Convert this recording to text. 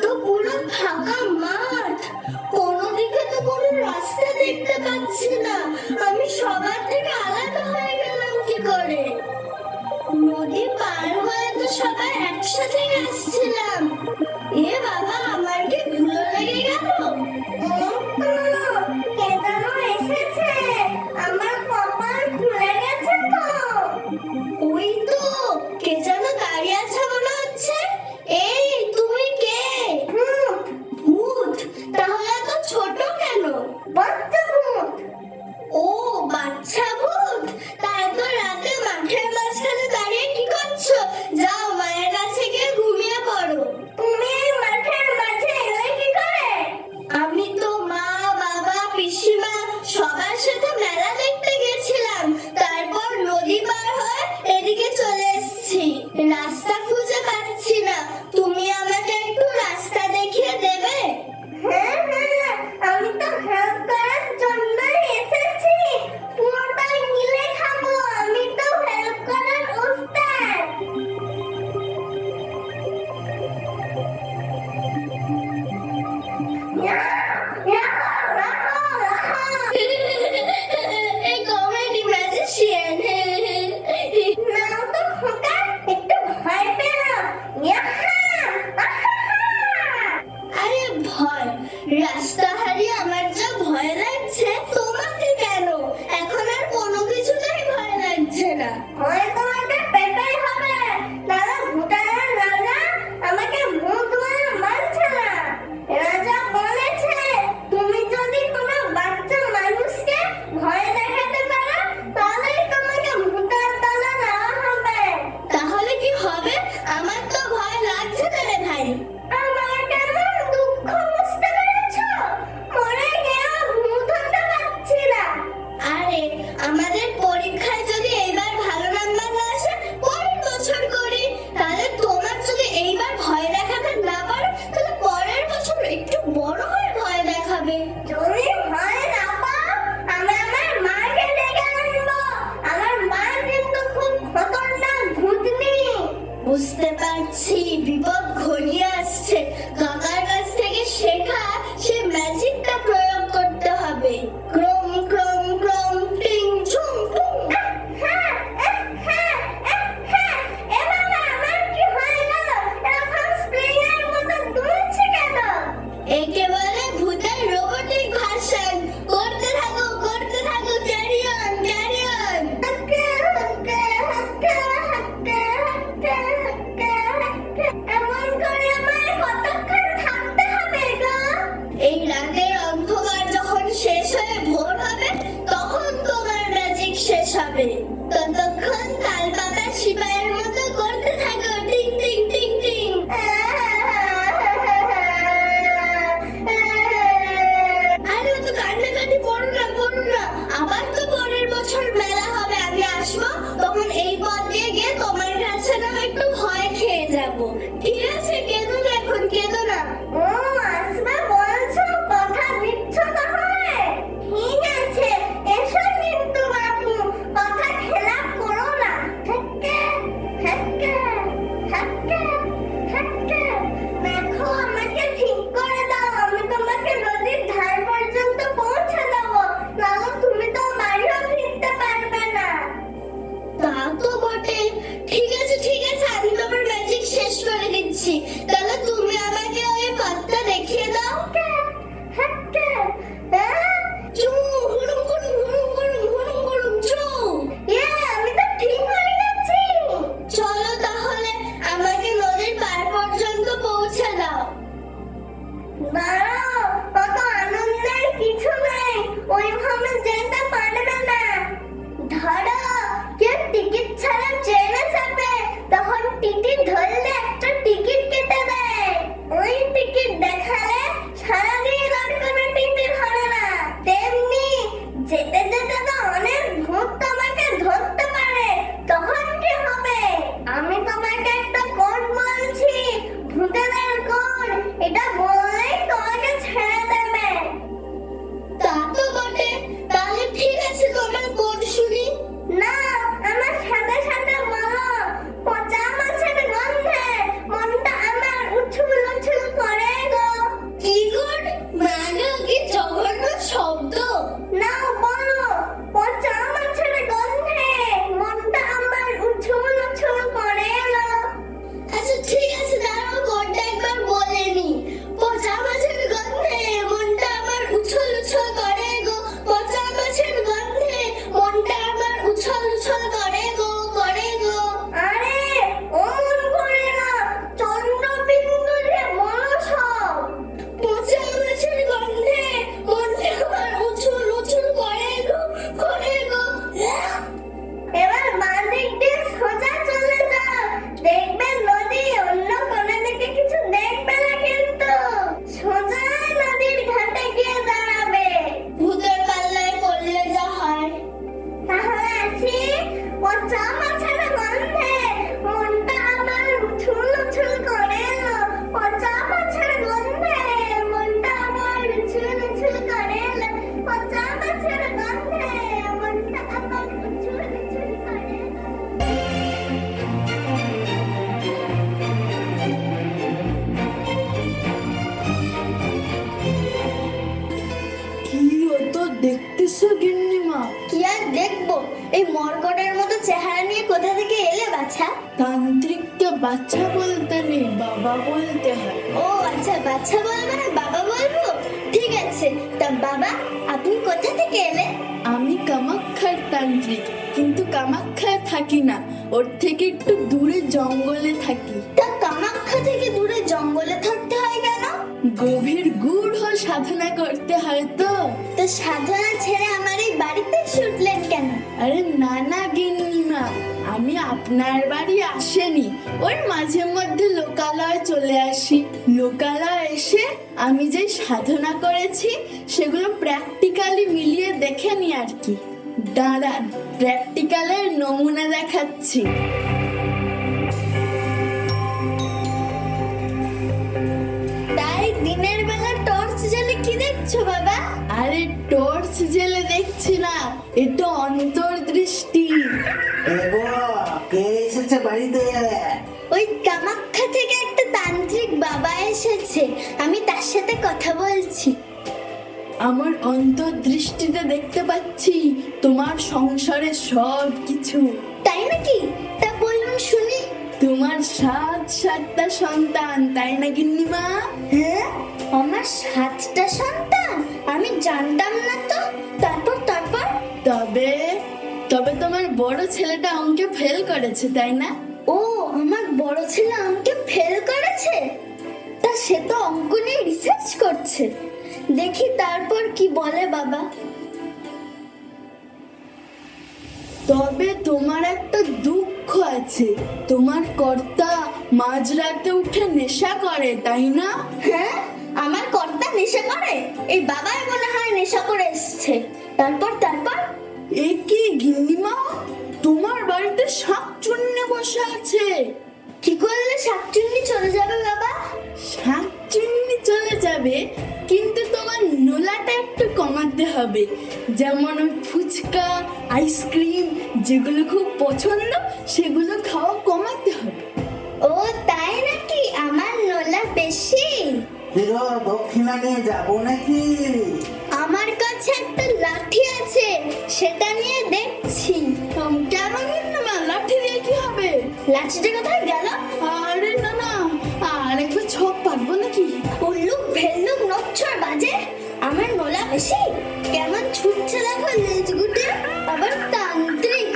তো পুরো ফাঁকা মাঠ, কোনো দিকে তো কোনো রাস্তা দেখতে পাচ্ছি না। আমি সবার থেকে আলাদা হয়ে গেলাম কি করে? নদী পার হয়ে তো সবাই একসাথে আসছিলাম। এ বাবা, আমার কি ধুলো লেগে গেল? কে যেন এসেছে, আমার কপাল খুলে গেছে তো। ওই তো কে যেন দাঁড়িয়ে আছে মনে হচ্ছে। এই তুমি কে? ভূত। ভূত? তাহলে এত ছোট কেন? বাচ্চা ভূত। ও বাচ্চা ভূত, তা এত রাতে মাঠের মাঝখানে দাঁড়িয়ে কি করছো? যাও মায়ের কাছে গিয়ে ঘুমিয়ে পড়ো। তুমি এই মাঠের মাঝে এলে কি করে? আমি তো মা, বাবা, পিসিমা সবার সাথে মেলা দেখতে গেছিলাম। তারপর নদী পার হয়ে এদিকে চলে এসেছি। রাস্তা খুঁজে পাচ্ছি না, তুমি আমাকে একটু রাস্তা দেখিয়ে দেবে? হ্যাঁ হ্যাঁ, আমি তো হেল্প করার জন্যই এসেছি। পুরোটাই মিলে খাবো, আমি তো হেল্প করার ওস্তাদ। এই কমেডি ম্যাজিশিয়ান। নাও তো খোকা, একটু ভয় পেও। আরে ভয়? রাস্তা হারিয়ে আমার যা ভয় লাগছে, তোমাকে কেন? এখন আর কোনো কিছুতেই ভয় লাগছে না। ভয় তোমাকে পেতেই হবে, নাহলে ভুটানের রাজা আমাকে ভূত বলে মানছে না। রাজা বলেছে তুমি যদি কোনো বাচ্চা মানুষকে ভয় দেখাতে পারো, তাহলেই তোমাকে ভূতের দলে নেওয়া হবে। তাহলে কি হবে? আমার তো ভয় লাগছে না রে ভাই। আমার কেমন দুঃখ, বুঝতে পেরেছো? মরে গেলেও ভূত হতে পারছি না। আরে আমাদের পরীক্ষায় যদি এইবার ভালো নাম্বার না আসে, পরের বছর করি। তাহলে তোমার যদি এইবার ভয় দেখাতে না পারো, তাহলে পরের বছর একটু বড় হয়ে ভয় দেখাবে। যদি ভয় না পাও, আমি আমার মাকে ডেকে আনবো। আমার মা কিন্তু খুব খতরনাক ভূতনি। বুঝতে পারছি বিপদ ঘনিয়ে আসছে। কাকার কাছ থেকে শেখা সে ম্যাজিকটা প্রয়োগ করতে হবে। ক্রম ক্রম ক্রম টিং ঝুম টুং। একে বলে ভূতের রোবটিক ভার্সন। করতে থাকো ক্যারি অন ক্যারি অন। এমন করে আমায় কতক্ষণ থাকতে হবে গো? এই রাতের অন্ধকার যখন শেষ হয়ে ভোর হবে, তখন তোমার ম্যাজিক শেষ হবে। ততক্ষণ তালপাতা সিপাইয়ের মতো করতে থাকো টিং টিং টিং টিং। আরে তো কান্নাকাটি করো না। আবার তো পরের বছর মেলা হবে, আমি আসবো। তখন এই পথ দিয়ে গিয়ে তোমার কাছে না একটু ভয় খেয়ে যাবো। ঠিক আছে, কেঁদো না এখন, কেঁদো না। ও আসবে বলছো, কথা দিচ্ছ তাহলে? ঠিক আছে, এসো কিন্তু বাবু, কথা খেলাপ করো না। দেখো আমাকে ঠিক করে দাও, আমি তোমাকে নদীর ধার পর্যন্ত পৌঁছে দেবো। নাহলে তুমি তো বাড়িও ফিরতে পারবে না। তা তো বটে। ঠিক আছে আমি তোমার ম্যাজিক শেষ করে দিচ্ছি। তাহলে তুমি আমাকে ওই পথটা দেখিয়ে দাও। চু, হুড়ুম হুড়ুম হুড়ুম হুড়ুম হুড়ুম হুড়ুম চু। আমি তো ঠিক হয়ে গেছি। চলো তাহলে আমাকে নদীর পার পর্যন্ত পৌঁছে দাও। দাঁড়াও, কত আনন্দের কিছু নেই, ওইভাবে যেতে পারবে না। ধরো কেউ টিকিট ছাড়া ট্রেনে চাপে, তখন টিকিট ধরলে একটা টিকিট কেটে দেয়। ওই টিকিট দেখালে সারাদিন আর কোনো টিকিট হবে না। তেমনি যেতে যেতে তো অনেক ভূত তোমাকে ধরতে পারে, তখন কি হবে? আমি তোমাকে একটা কোড বলছি, ভূতেদের কোড। এটা বললেই তোমাকে ছেড়ে দেবে। তা তো বটে। তাহলে ঠিক আছে, তোমার কোড শুনি। না, আমার সাথে সাথে বলো। পচা মাছের গন্ধে মনটা আমার উছুল উছুল করে দেখতেছো গিন্নিমা? কি আর দেখবো, এই মরকটের মতো চেহারা নিয়ে কোথা থেকে এলে বাছা? তান্ত্রিককে বাচ্চা বলতে নেই, বাবা বলতে হয়। ও আচ্ছা, বাচ্চা বলবো না বাবা বলবো? ঠিক আছে, তা বাবা আপনি কোথা থেকে এলেন? আমি কামাখ্যার তান্ত্রিক, কিন্তু কামাখ্যায় থাকি না, ওর থেকে একটু দূরে জঙ্গলে থাকি। তা কামাখ্যা থেকে দূরে জঙ্গলে থাকতে হয় কেন? গভীর গূঢ় সাধনা করতে হয় তো। তো সাধনা ছেড়ে আমার এই বাড়িতে ছুটলেন কেন? আরে না না গিন্নিমা, আমি আপনার বাড়ি আসেনি, ওর মাঝে মধ্যে লোকালয় চলে আসি। লোকালয় এসে আমি যে সাধনা করেছি সেগুলো প্র্যাকটিক্যালি মিলিয়ে দেখে নি আর কি। দাঁড়ান, প্র্যাকটিক্যালের নমুনা দেখাচ্ছি। তাই দিনের বেলা টর্চ জ্বালে কি দেখছো বাবা? আরে টর্চ জেলে দেখছি না, এটা অন্তর্দৃষ্টি। এগো, কে এসেছে বাড়িতে? ওই কামাখ্যা থেকে একটা তান্ত্রিক বাবা এসেছে, আমি তার সাথে কথা বলছি। আমার অন্তর্দৃষ্টিতে দেখতে পাচ্ছি তোমার সংসারে সব কিছু। তাই নাকি? তা বলুন শুনি। তোমার সাতটা সন্তান, তাই না গিন্নিমা? হ্যাঁ, আমার 7টা সন্তান? আমি জানতাম না তো। তারপর তারপর? তবে তবে তোমার বড় ছেলেটা অঙ্কে ফেল করেছে, তাই না? ও, আমার বড় ছেলে অঙ্কে ফেল করেছে? তা সে তো অঙ্ক নিয়ে রিসার্চ করছে, দেখি তারপর কি বলে বাবা। তবে তোমার একটা দুঃখ আছে, তোমার কর্তা মাঝরাতে উঠে নেশা করে, তাই না? হ্যাঁ, আমার কর্তা নেশা করে? এই বাবাই মনে হয় নেশা করে এসছে। তারপর তারপর? এ কি গিন্নিমা, তোমার বাড়িতে শাকচুন্নি বসে আছে। কি করলে শাকচুন্নি চলে যাবে বাবা? শাকচুন্নি চলে যাবে, কিন্তু তোমার নোলাটা একটু কমাতে হবে। যেমন ওই ফুচকা, আইসক্রিম যেগুলো খুব পছন্দ সেগুলো খাওয়া কমাতে হবে। ও তাই নাকি? আমার নোলা বেশি? হিরো, দক্ষিণা নিয়ে যাবো নাকি? আমার কাছে একটা লাঠি আছে, সেটা নিয়ে দেখছি। কেন গিন্নিমা, লাঠি দিয়ে কি হবে? লাঠিটা কোথায় গেল? আরে না না, আর একবার ছক পারবো নাকি? উল্লুক ভেল্লুক নচ্ছর বাজে, আমার নোলা বেশি? কেমন ছুটছে দেখো লেজ গুটে, আবার তান্ত্রিক।